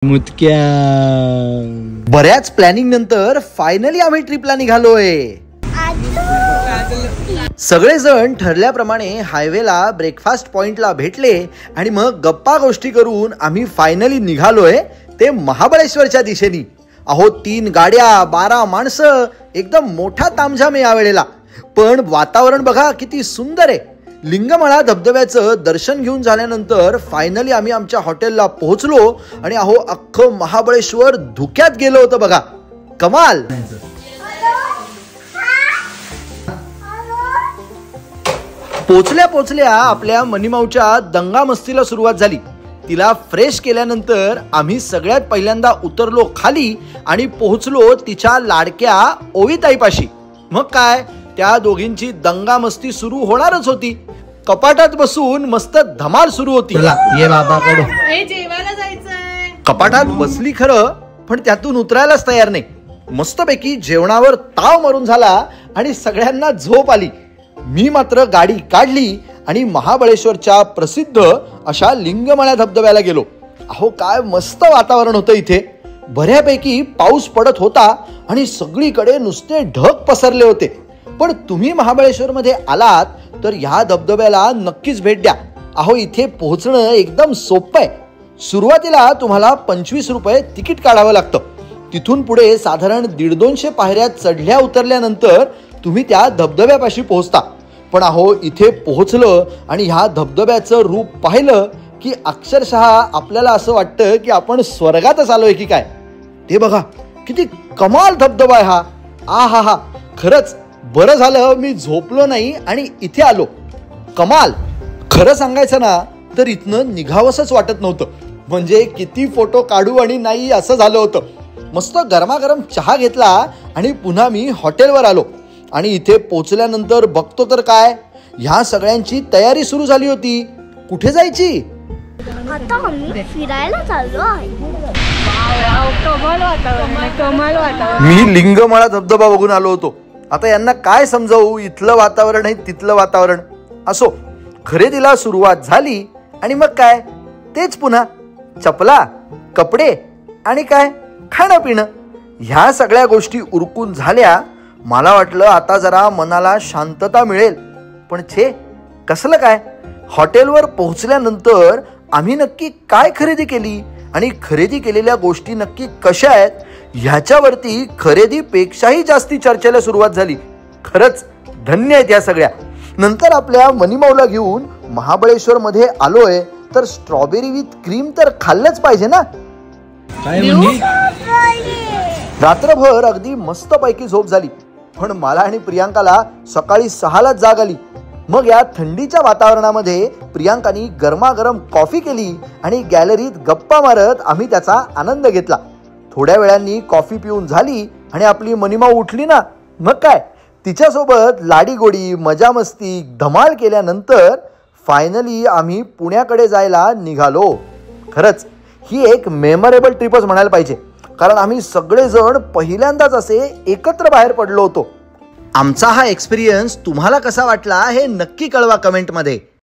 मुतक्या बऱ्याच प्लॅनिंग नंतर फायनली आम्ही ट्रिपला निघालोय। सगळेजण ठरल्याप्रमाणे हायवेला ब्रेकफास्ट पॉइंटला भेटले आणि मग गप्पा गोष्टी करून आम्ही फायनली निघालोय ते महाबळेश्वरच्या दिशेने। अहो 3 गाड्या 12 माणसं, एकदम मोठा तामझाम आहे यावेळेला। पण वातावरण बघा किती सुंदर आहे। लिंगमळा धबधब्याचं दर्शन घेऊन झाल्यानंतर फायनली आम्ही आमच्या हॉटेलला पोहोचलो आणि अहो अख्खं महाबळेश्वर धुक्यात गेलं होतं बघा। कमाल। पोचल्या पोचल्या आपल्या मनीमाऊच्या दंगा मस्तीला सुरुवात झाली। तिला फ्रेश केल्यानंतर आम्ही सगळ्यात पहिल्यांदा उतरलो खाली आणि पोहोचलो तिच्या लाडक्या ओवीताईपाशी। मग काय त्या दोघींची दंगा मस्ती सुरू होणारच होती। कपाटात बसून मस्त धमाल सुरू होती। ये बाबाकडे जेवायला जायचंय। कपाटात बसली खरं, पण त्यातून उतरायलाच तयार नाही। मस्तपैकी जेवणावर ताव मारून झाला आणि सगळ्यांना झोप आली। मी मात्र गाडी काढली आणि महाबळेश्वरच्या प्रसिद्ध अशा लिंगमळा धबधब्याला गेलो। अहो काय मस्त वातावरण होतं इथे। बऱ्यापैकी पाऊस पडत होता आणि सगळीकडे नुसते ढग पसरले होते। पण तुम्ही महाबळेश्वर मध्ये आलात तर ह्या धबधब्याला नक्कीच भेट द्या। अहो इथे पोहोचणं एकदम सोपं आहे। सुरुवातीला तुम्हाला 25 रुपये तिकीट काढावं लागतं। तिथून पुढे साधारण 150-200 पायऱ्या चढल्या उतरल्यानंतर तुम्ही त्या धबधब्यापाशी पोहोचता। पण अहो इथे पोहोचलं आणि ह्या धबधब्याचं रूप पाहिलं की अक्षरशः आपल्याला असं वाटतं की आपण स्वर्गातच आलोय की काय। ते बघा किती कमाल धबधबा आहे हा। हा हा, खरंच बरं झालं मी झोपलो नाही आणि इथे आलो। कमाल। खरं सांगायचं ना तर इथनं निघावंसच वाटत नव्हतं। म्हणजे किती फोटो काढू आणि नाही असं झालं होतं। मस्त गरमागरम चहा घेतला आणि पुन्हा मी हॉटेलवर आलो आणि इथे पोचल्यानंतर बघतो तर काय ह्या सगळ्यांची तयारी सुरू झाली होती। कुठे जायची? आता आम्ही फिरायला चाललो आहे। कमाल वातावरण। मी लिंगमळा धबधबा बघून आलो होतो। आता यांना काय समजावू, इथलं वातावरण आहे तिथलं वातावरण। असो, खरेदीला सुरुवात झाली आणि मग काय तेच पुन्हा चपला, कपडे आणि काय खाणं पिणं ह्या सगळ्या गोष्टी उरकून झाल्या। मला वाटलं आता जरा मनाला शांतता मिळेल, पण छे कसलं काय। हॉटेलवर पोहोचल्यानंतर आम्ही नक्की काय खरेदी केली आणि खरेदी केलेल्या गोष्टी नक्की कशा आहेत ह्याच्यावरती खरेदीपेक्षाही जास्ती चर्चेला सुरुवात झाली। खरंच धन्य आहेत या सगळ्या। नंतर आपल्या मनीमाऊला घेऊन महाबळेश्वर मध्ये आलोय तर स्ट्रॉबेरी विथ क्रीम तर खाल्लंच पाहिजे ना। काय म्हणली? रात्रभर अगदी मस्तपैकी झोप झाली, पण मला आणि प्रियांकाला सकाळी 6लाच जाग आली। मग या थंडीच्या वातावरणामध्ये प्रियांकानी गरमागरम कॉफी केली आणि गॅलरीत गप्पा मारत आम्ही त्याचा आनंद घेतला। थोड्या वेळांनी कॉफी पिऊन झाली आणि आपली मनीमाऊ उठली ना, मग काय तिच्यासोबत लाडीगोडी मजा मस्ती धमाल केल्यानंतर फायनली आम्ही पुण्याकडे जायला निघालो। खरंच ही एक मेमोरेबल ट्रिपच म्हणायला पाहिजे, कारण आम्ही सगळेजण पहिल्यांदाच असे एकत्र बाहेर पडलो होतो। आमचा हा एक्सपिरियन्स तुम्हाला कसा वाटला हे नक्की कळवा कमेंटमध्ये।